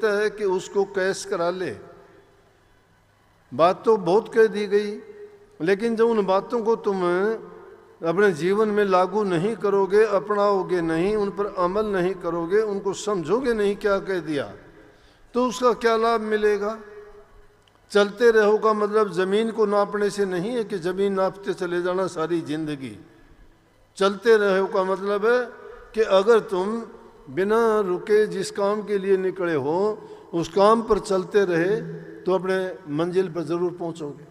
लगता है कि उसको कैश करा ले। बात तो बहुत कह दी गई, लेकिन जब उन बातों को तुम अपने जीवन में लागू नहीं करोगे, अपनाओगे नहीं, उन पर अमल नहीं करोगे, उनको समझोगे नहीं क्या कह दिया, तो उसका क्या लाभ मिलेगा। चलते रहो का मतलब जमीन को नापने से नहीं है कि जमीन नापते चले जाना सारी जिंदगी। चलते रहो का मतलब है कि अगर तुम बिना रुके जिस काम के लिए निकले हो उस काम पर चलते रहे तो अपने मंजिल पर जरूर पहुंचोगे।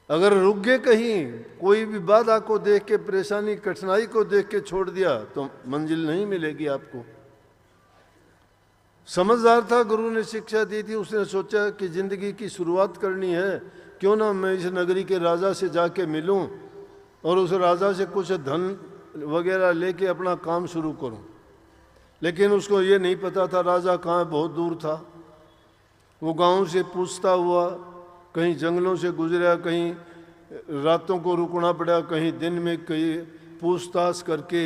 अगर रुक गए कहीं, कोई भी बाधा को देख के, परेशानी कठिनाई को देख के छोड़ दिया तो मंजिल नहीं मिलेगी आपको। समझदार था, गुरु ने शिक्षा दी थी, उसने सोचा कि जिंदगी की शुरुआत करनी है, क्यों ना मैं इस नगरी के राजा से जाके मिलूं और उस राजा से कुछ धन वगैरह लेके अपना काम शुरू करूं। लेकिन उसको ये नहीं पता था राजा कहाँ, बहुत दूर था। वो गांव से पूछता हुआ कहीं जंगलों से गुजरा, कहीं रातों को रुकना पड़ा, कहीं दिन में, कहीं पूछताछ करके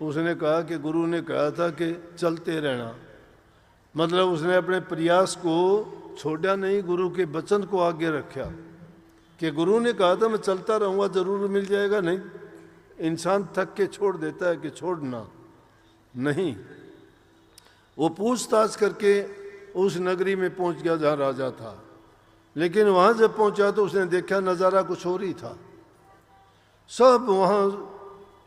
उसने कहा कि गुरु ने कहा था कि चलते रहना। मतलब उसने अपने प्रयास को छोड़ा नहीं, गुरु के वचन को आगे रखा कि गुरु ने कहा था मैं चलता रहूँगा, जरूर मिल जाएगा। नहीं, इंसान थक के छोड़ देता है कि छोड़ना नहीं। वो पूछताछ करके उस नगरी में पहुंच गया जहाँ राजा था। लेकिन वहाँ जब पहुंचा तो उसने देखा नज़ारा कुछ और ही था। सब वहाँ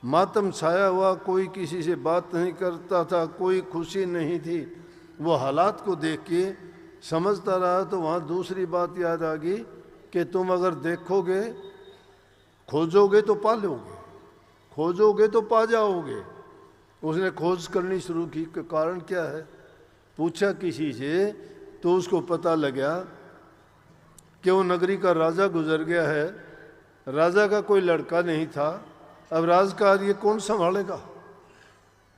मातम छाया हुआ, कोई किसी से बात नहीं करता था, कोई खुशी नहीं थी। वो हालात को देख के समझता रहा तो वहाँ दूसरी बात याद आ गई कि तुम अगर देखोगे, खोजोगे तो पा लोगे, खोजोगे तो पा जाओगे। उसने खोज करनी शुरू की कि कारण क्या है। पूछा किसी से तो उसको पता लगा कि वो नगरी का राजा गुजर गया है, राजा का कोई लड़का नहीं था, अब राजकाज ये कौन संभालेगा।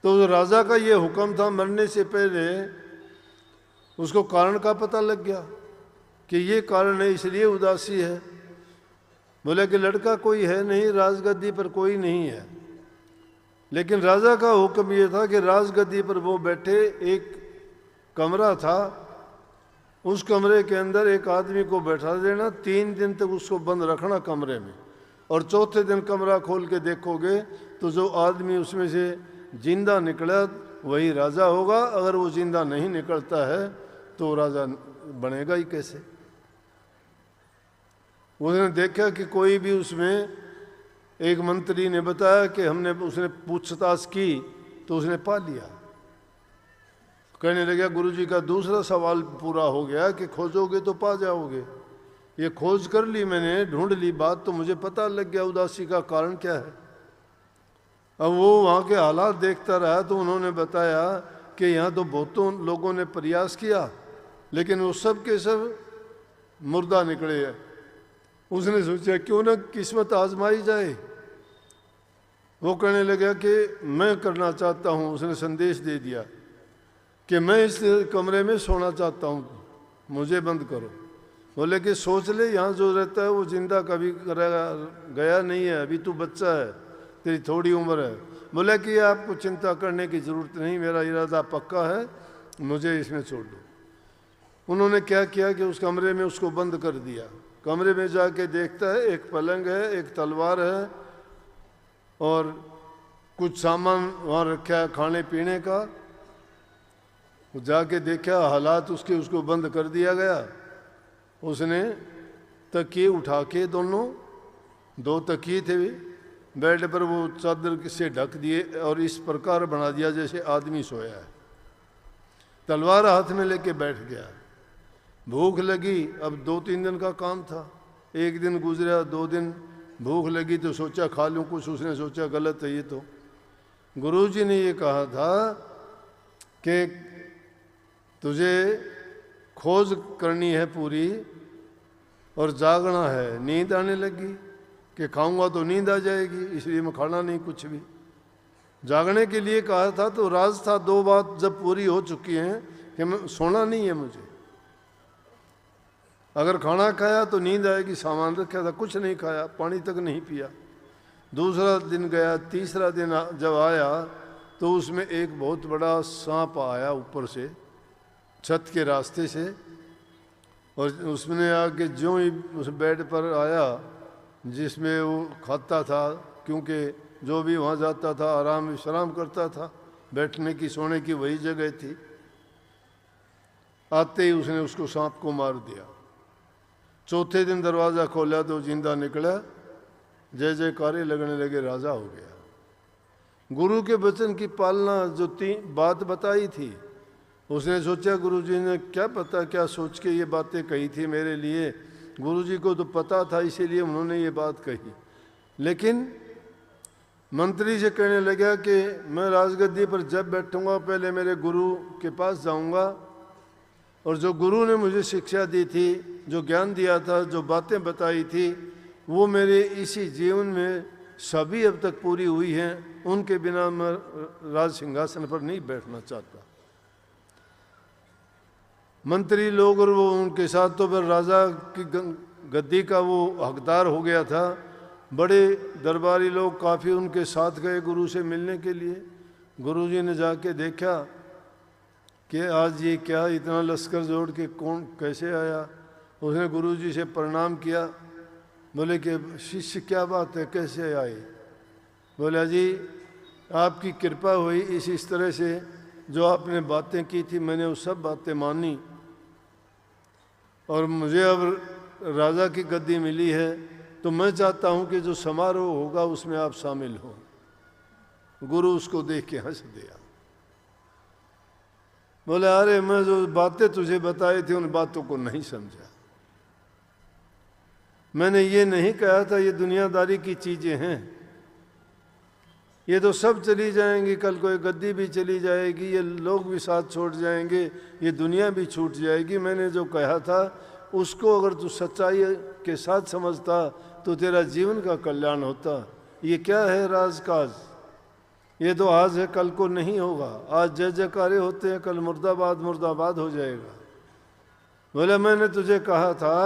तो राजा का ये हुक्म था, मरने से पहले उसको कारण का पता लग गया कि ये कारण है, इसलिए उदासी है। बोले कि लड़का कोई है नहीं, राजगद्दी पर कोई नहीं है। लेकिन राजा का हुक्म ये था कि राजगद्दी पर वो बैठे, एक कमरा था, उस कमरे के अंदर एक आदमी को बैठा देना, 3 दिन तक उसको बंद रखना कमरे में, और चौथे दिन कमरा खोल के देखोगे तो जो आदमी उसमें से जिंदा निकला वही राजा होगा। अगर वो जिंदा नहीं निकलता है तो राजा बनेगा ही कैसे। उसने देखा कि कोई भी उसमें, एक मंत्री ने बताया कि उसने पूछताछ की तो उसने पा लिया। कहने लगा गुरुजी का दूसरा सवाल पूरा हो गया कि खोजोगे तो पा जाओगे। ये खोज कर ली मैंने, ढूंढ ली बात, तो मुझे पता लग गया उदासी का कारण क्या है। अब वो वहाँ के हालात देखता रहा तो उन्होंने बताया कि यहाँ तो बहुतों लोगों ने प्रयास किया लेकिन वो सब के सब मुर्दा निकले हैं। उसने सोचा क्यों ना किस्मत आजमाई जाए। वो कहने लगा कि मैं करना चाहता हूँ। उसने संदेश दे दिया कि मैं इस कमरे में सोना चाहता हूँ, मुझे बंद करो। बोले कि सोच ले, यहाँ जो रहता है वो जिंदा कभी गया नहीं है, अभी तू बच्चा है, तेरी थोड़ी उम्र है। बोले कि आपको चिंता करने की ज़रूरत नहीं, मेरा इरादा पक्का है, मुझे इसमें छोड़ दो। उन्होंने क्या किया कि उस कमरे में उसको बंद कर दिया। कमरे में जाके देखता है एक पलंग है, एक तलवार है और कुछ सामान वहाँ रखा है खाने पीने का। जाके देखा हालात उसके, उसको बंद कर दिया गया। उसने तकिए उठा के, दोनों 2 तकिए थे बेड पर, वो चादर से ढक दिए और इस प्रकार बना दिया जैसे आदमी सोया है। तलवार हाथ में लेके बैठ गया। भूख लगी, अब 2-3 दिन का काम था। एक दिन गुजरा, 2 दिन, भूख लगी तो सोचा खा लूँ कुछ। उसने सोचा गलत है ये तो, गुरुजी ने ये कहा था कि तुझे खोज करनी है पूरी और जागना है। नींद आने लगी कि खाऊंगा तो नींद आ जाएगी, इसलिए मैं खाना नहीं कुछ भी। जागने के लिए कहा था तो राज था। 2 बात जब पूरी हो चुकी हैं कि मैं सोना नहीं है मुझे, अगर खाना खाया तो नींद आएगी, सामान रखा था कुछ नहीं खाया, पानी तक नहीं पिया। दूसरा दिन गया, तीसरा दिन जब आया तो उसमें एक बहुत बड़ा सांप आया ऊपर से, छत के रास्ते से, और उसने आके ज्यों ही उस बेड पर आया जिसमें वो खाता था, क्योंकि जो भी वहाँ जाता था आराम विश्राम करता था, बैठने की सोने की वही जगह थी। आते ही उसने उसको सांप को मार दिया। चौथे दिन दरवाज़ा खोला तो जिंदा निकला, जय जयकारे लगने लगे, राजा हो गया। गुरु के वचन की पालना जो बात बताई थी, उसने सोचा गुरुजी ने क्या पता क्या सोच के ये बातें कही थी मेरे लिए, गुरुजी को तो पता था इसीलिए उन्होंने ये बात कही। लेकिन मंत्री से कहने लगा कि मैं राजगद्दी पर जब बैठूंगा पहले मेरे गुरु के पास जाऊंगा, और जो गुरु ने मुझे शिक्षा दी थी, जो ज्ञान दिया था, जो बातें बताई थी, वो मेरे इसी जीवन में सभी अब तक पूरी हुई हैं। उनके बिना मैं राज सिंहासन पर नहीं बैठना चाहता। मंत्री लोग और वो उनके साथ तो फिर राजा की गद्दी का वो हकदार हो गया था। बड़े दरबारी लोग काफ़ी उनके साथ गए गुरु से मिलने के लिए। गुरुजी ने जाके देखा कि आज ये क्या इतना लश्कर जोड़ के कौन कैसे आया। उसने गुरुजी से प्रणाम किया। बोले कि शिष्य क्या बात है, कैसे आए? बोला जी आपकी कृपा हुई, इस तरह से जो आपने बातें की थी मैंने वो सब बातें मानी, और मुझे अब राजा की गद्दी मिली है, तो मैं चाहता हूँ कि जो समारोह होगा उसमें आप शामिल हो। गुरु उसको देख के हंस दिया। बोले अरे मैं जो बातें तुझे बताई थी उन बातों को नहीं समझा। मैंने ये नहीं कहा था ये दुनियादारी की चीज़ें हैं, ये तो सब चली जाएंगी, कल कोई गद्दी भी चली जाएगी, ये लोग भी साथ छोड़ जाएंगे, ये दुनिया भी छूट जाएगी। मैंने जो कहा था उसको अगर तू सच्चाई के साथ समझता तो तेरा जीवन का कल्याण होता। ये क्या है राजकाज, ये तो आज है कल को नहीं होगा। आज जय जयकारे होते हैं, कल मुर्दाबाद मुर्दाबाद हो जाएगा। बोले मैंने तुझे कहा था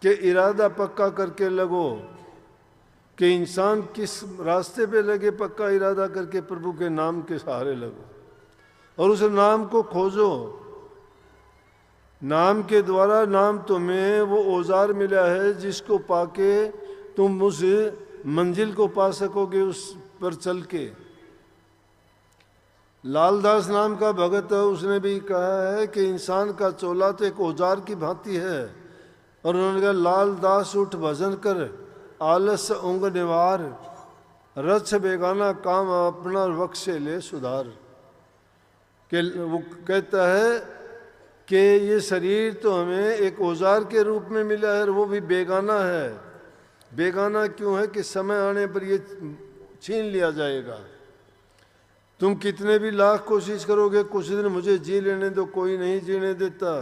कि इरादा पक्का करके लगो, कि इंसान किस रास्ते पे लगे पक्का इरादा करके प्रभु के नाम के सहारे लगो, और उस नाम को खोजो। नाम के द्वारा नाम तुम्हें वो औजार मिला है जिसको पाके तुम उस मंजिल को पा सकोगे, उस पर चल के। लालदास नाम का भगत है, उसने भी कहा है कि इंसान का चोला तो एक औजार की भांति है, और उन्होंने कहा लालदास उठ भजन कर, आलस उंग निवार, रच बेगाना काम अपना वक्त से ले सुधार। कि वो कहता है कि ये शरीर तो हमें एक औजार के रूप में मिला है, वो भी बेगाना है। बेगाना क्यों है कि समय आने पर ये छीन लिया जाएगा। तुम कितने भी लाख कोशिश करोगे, कुछ दिन मुझे जी लेने दो, कोई नहीं जीने देता।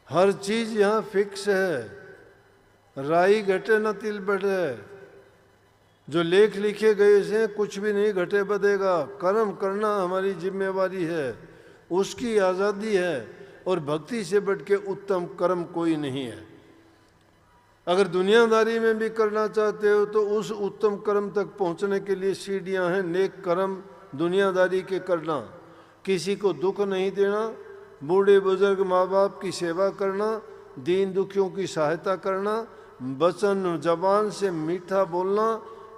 हर चीज यहाँ फिक्स है, राई घटे न तिल बढ़े। जो लेख लिखे गए से कुछ भी नहीं घटे बढ़ेगा। कर्म करना हमारी जिम्मेवारी है, उसकी आज़ादी है, और भक्ति से बढ़ के उत्तम कर्म कोई नहीं है। अगर दुनियादारी में भी करना चाहते हो तो उस उत्तम कर्म तक पहुंचने के लिए सीढ़ियां हैं। नेक कर्म दुनियादारी के करना, किसी को दुख नहीं देना, बूढ़े बुजुर्ग माँ बाप की सेवा करना, दीन दुखियों की सहायता करना, वचन जबान से मीठा बोलना,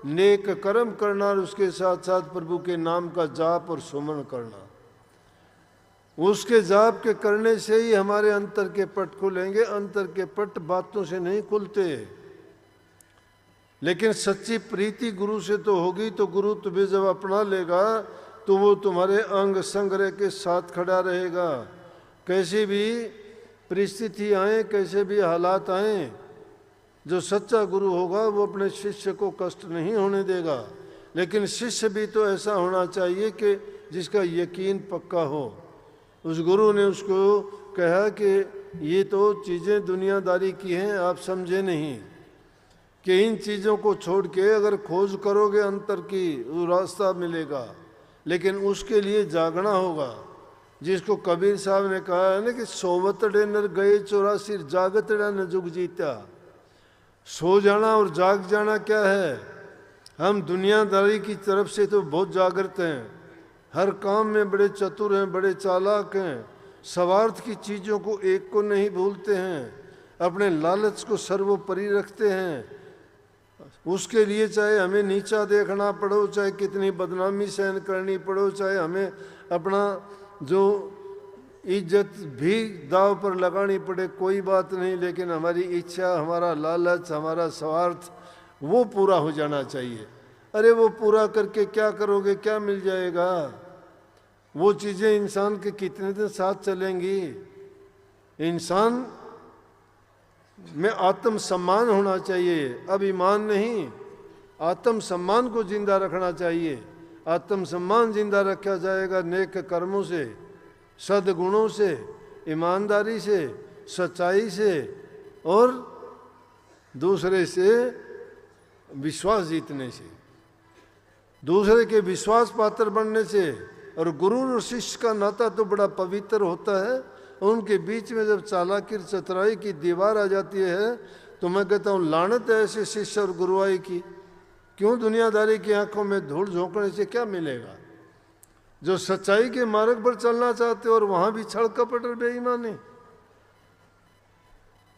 नेक कर्म करना, और उसके साथ साथ प्रभु के नाम का जाप और सुमन करना। उसके जाप के करने से ही हमारे अंतर के पट खुलेंगे। अंतर के पट बातों से नहीं खुलते। लेकिन सच्ची प्रीति गुरु से तो होगी, तो गुरु तुम्हें जब अपना लेगा तो वो तुम्हारे अंग संग रह के साथ खड़ा रहेगा। कैसी भी परिस्थिति आए, कैसे भी हालात आए, जो सच्चा गुरु होगा वो अपने शिष्य को कष्ट नहीं होने देगा। लेकिन शिष्य भी तो ऐसा होना चाहिए कि जिसका यकीन पक्का हो। उस गुरु ने उसको कहा कि ये तो चीज़ें दुनियादारी की हैं, आप समझे नहीं कि इन चीज़ों को छोड़ के अगर खोज करोगे अंतर की, वो रास्ता मिलेगा। लेकिन उसके लिए जागना होगा। जिसको कबीर साहब ने कहा है ना कि सोवतड़े नर गए 84 जागतड़ा न जुग जीता। सो जाना और जाग जाना क्या है? हम दुनियादारी की तरफ से तो बहुत जागृत हैं, हर काम में बड़े चतुर हैं, बड़े चालाक हैं, स्वार्थ की चीज़ों को एक को नहीं भूलते हैं, अपने लालच को सर्वोपरि रखते हैं। उसके लिए चाहे हमें नीचा देखना पड़ो, चाहे कितनी बदनामी सहन करनी पड़ो, चाहे हमें अपना जो इज्जत भी दाव पर लगानी पड़े, कोई बात नहीं, लेकिन हमारी इच्छा, हमारा लालच, हमारा स्वार्थ वो पूरा हो जाना चाहिए। अरे वो पूरा करके क्या करोगे, क्या मिल जाएगा? वो चीज़ें इंसान के कितने दिन साथ चलेंगी? इंसान में आत्म सम्मान होना चाहिए, अभिमान नहीं। आत्म सम्मान को जिंदा रखना चाहिए। आत्म सम्मान जिंदा रखा जाएगा नेक कर्मों से, सद्गुणों से, ईमानदारी से, सच्चाई से और दूसरे से विश्वास जीतने से, दूसरे के विश्वास पात्र बनने से। और गुरु और शिष्य का नाता तो बड़ा पवित्र होता है। उनके बीच में जब चालाकी चतुराई की दीवार आ जाती है तो मैं कहता हूँ लानत है ऐसे शिष्य और गुरुआई की। क्यों? दुनियादारी की आंखों में धूल झोंकने से क्या मिलेगा? जो सच्चाई के मार्ग पर चलना चाहते हो और वहां भी छल कपट और बेईमानी,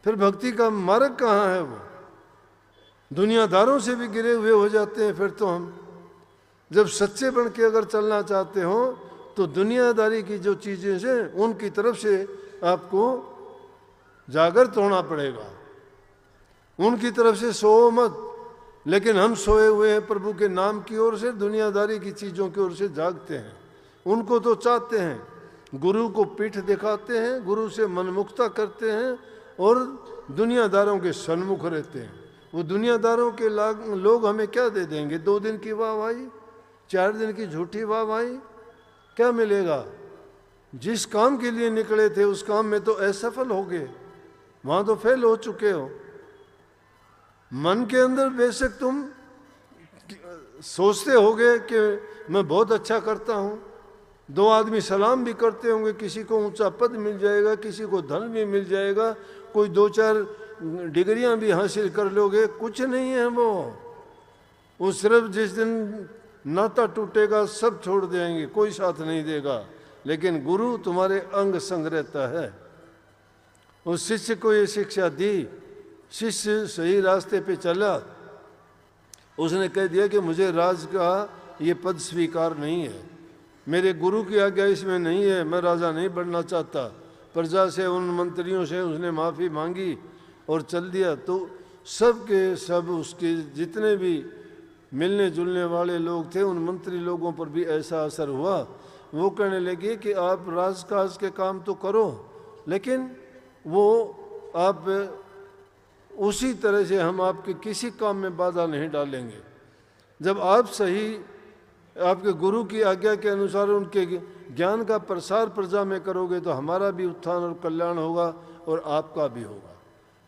फिर भक्ति का मार्ग कहाँ है? वो दुनियादारों से भी गिरे हुए हो जाते हैं। फिर तो हम जब सच्चे बन के अगर चलना चाहते हो तो दुनियादारी की जो चीज़ें हैं उनकी तरफ से आपको जागृत होना पड़ेगा, उनकी तरफ से सो मत। लेकिन हम सोए हुए हैं प्रभु के नाम की ओर से, दुनियादारी की चीज़ों की ओर से जागते हैं। उनको तो चाहते हैं, गुरु को पीठ दिखाते हैं, गुरु से मनमुक्ता करते हैं और दुनियादारों के सन्मुख रहते हैं। वो दुनियादारों के लोग हमें क्या दे देंगे? 2 दिन की वाहवाही, 4 दिन की झूठी वाहवाही, क्या मिलेगा? जिस काम के लिए निकले थे उस काम में तो असफल हो गए, वहां तो फेल हो चुके हो। मन के अंदर बेशक तुम सोचते होगे कि मैं बहुत अच्छा करता हूँ, 2 आदमी सलाम भी करते होंगे, किसी को ऊंचा पद मिल जाएगा, किसी को धन भी मिल जाएगा, कोई 2-4 डिग्रियां भी हासिल कर लोगे, कुछ नहीं है वो सिर्फ जिस दिन नाता टूटेगा सब छोड़ देंगे, कोई साथ नहीं देगा। लेकिन गुरु तुम्हारे अंग संग रहता है। उस शिष्य को ये शिक्षा दी, शिष्य सही रास्ते पे चला, उसने कह दिया कि मुझे राज का ये पद स्वीकार नहीं है, मेरे गुरु की आज्ञा इसमें नहीं है, मैं राजा नहीं बनना चाहता। प्रजा से, उन मंत्रियों से उसने माफ़ी मांगी और चल दिया। तो सब के सब उसके जितने भी मिलने जुलने वाले लोग थे, उन मंत्री लोगों पर भी ऐसा असर हुआ। वो कहने लगे कि आप राजकाज के काम तो करो, लेकिन वो आप उसी तरह से हम आपके किसी काम में बाधा नहीं डालेंगे। जब आप सही आपके गुरु की आज्ञा के अनुसार उनके ज्ञान का प्रसार प्रजा में करोगे तो हमारा भी उत्थान और कल्याण होगा और आपका भी होगा।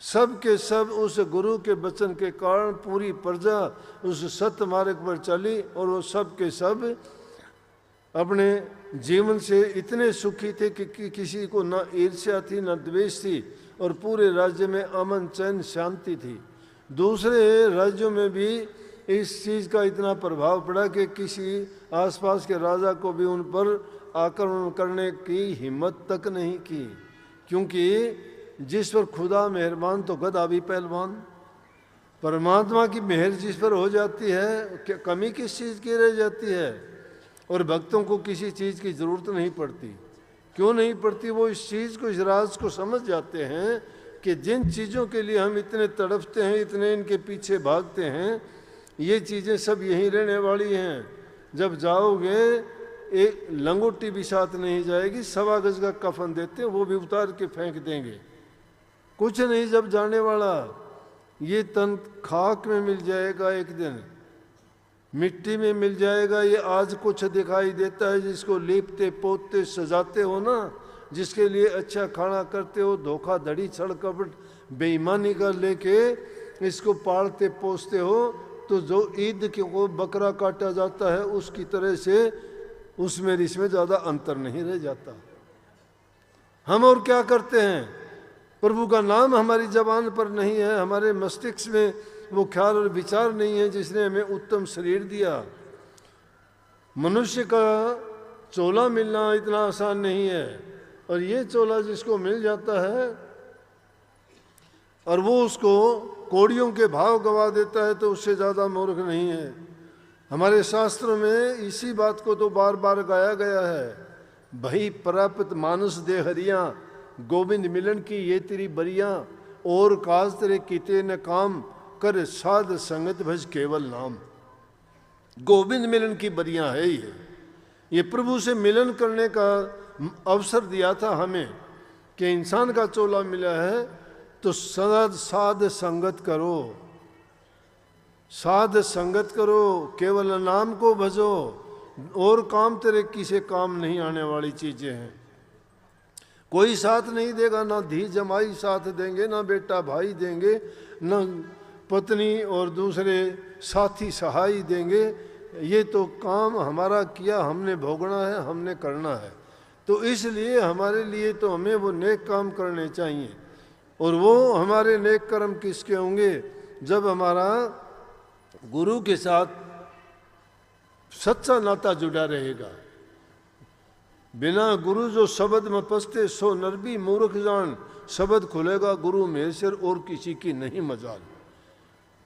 सब के सब उस गुरु के वचन के कारण पूरी प्रजा उस सत्य मार्ग पर चली और वो सब के सब अपने जीवन से इतने सुखी थे कि किसी को ना ईर्ष्या थी ना द्वेष थी और पूरे राज्य में अमन चैन शांति थी। दूसरे राज्यों में भी इस चीज़ का इतना प्रभाव पड़ा कि किसी आसपास के राजा को भी उन पर आक्रमण करने की हिम्मत तक नहीं की, क्योंकि जिस पर खुदा मेहरबान तो गधा भी पहलवान। परमात्मा की मेहर जिस पर हो जाती है, कमी किस चीज़ की रह जाती है। और भक्तों को किसी चीज़ की ज़रूरत नहीं पड़ती। क्यों नहीं पड़ती? वो इस चीज़ को, इस राज को समझ जाते हैं कि जिन चीज़ों के लिए हम इतने तड़पते हैं, इतने इनके पीछे भागते हैं, ये चीज़ें सब यहीं रहने वाली हैं। जब जाओगे एक लंगोटी भी साथ नहीं जाएगी, 1.25 गज का कफन देते हैं, वो भी उतार के फेंक देंगे, कुछ नहीं जब जाने वाला। ये तन खाक में मिल जाएगा, एक दिन मिट्टी में मिल जाएगा। ये आज कुछ दिखाई देता है, जिसको लीपते पोतते सजाते हो ना, जिसके लिए अच्छा खाना करते हो, धोखाधड़ी छल कपट बेईमानी का लेके इसको पालते पोसते हो, तो जो ईद को बकरा काटा जाता है उसकी तरह से उसमें इसमें ज़्यादा अंतर नहीं रह जाता। हम और क्या करते हैं? प्रभु का नाम हमारी जबान पर नहीं है, हमारे मस्तिष्क में वो ख्याल और विचार नहीं है जिसने हमें उत्तम शरीर दिया। मनुष्य का चोला मिलना इतना आसान नहीं है। और ये चोला जिसको मिल जाता है और वो उसको कौड़ियों के भाव गवा देता है तो उससे ज़्यादा मूर्ख नहीं है। हमारे शास्त्रों में इसी बात को तो बार बार गाया गया है, भई प्राप्त मानस दे हरिया, गोविंद मिलन की ये तेरी बरिया, और काज तेरे किते न काम, कर साध संगत भज केवल नाम। गोविंद मिलन की बरिया है ये प्रभु से मिलन करने का अवसर दिया था हमें कि इंसान का चोला मिला है तो सदा साध संगत करो, साध संगत करो, केवल नाम को भजो, और काम तेरे किसे काम नहीं आने वाली चीजें हैं। कोई साथ नहीं देगा, ना धी जमाई साथ देंगे, ना बेटा भाई देंगे, ना पत्नी और दूसरे साथी सहाय देंगे। ये तो काम हमारा किया, हमने भोगना है, हमने करना है। तो इसलिए हमारे लिए तो हमें वो नेक काम करने चाहिए। और वो हमारे नेक कर्म किसके होंगे? जब हमारा गुरु के साथ सच्चा नाता जुड़ा रहेगा। बिना गुरु जो शब्द में पसते सो नर भी मूर्ख जान, शब्द खुलेगा गुरु महेश्वर और किसी की नहीं मजाल।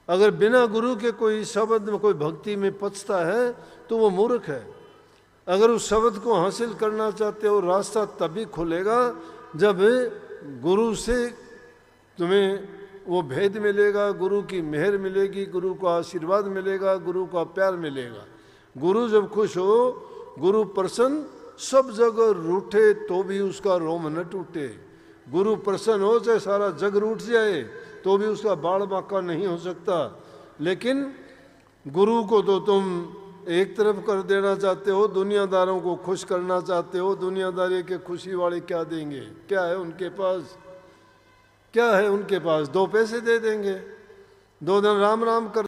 अगर बिना गुरु के कोई शब्द में कोई भक्ति में पचता है तो वो मूर्ख है। अगर उस शब्द को हासिल करना चाहते हो, रास्ता तभी खुलेगा जब गुरु से तुम्हें वो भेद मिलेगा, गुरु की मेहर मिलेगी, गुरु का आशीर्वाद मिलेगा, गुरु का प्यार मिलेगा। गुरु जब खुश हो, गुरु प्रसन्न, सब जगह रूठे तो भी उसका रोम न टूटे। गुरु प्रसन्न हो चाहे सारा जग रूठ जाए तो भी उसका बाल बांका नहीं हो सकता। लेकिन गुरु को तो तुम एक तरफ कर देना चाहते हो, दुनियादारों को खुश करना चाहते हो। दुनियादारी के खुशी वाले क्या देंगे? क्या है उनके पास? क्या है उनके पास? 2 पैसे दे देंगे, 2 दिन राम राम कर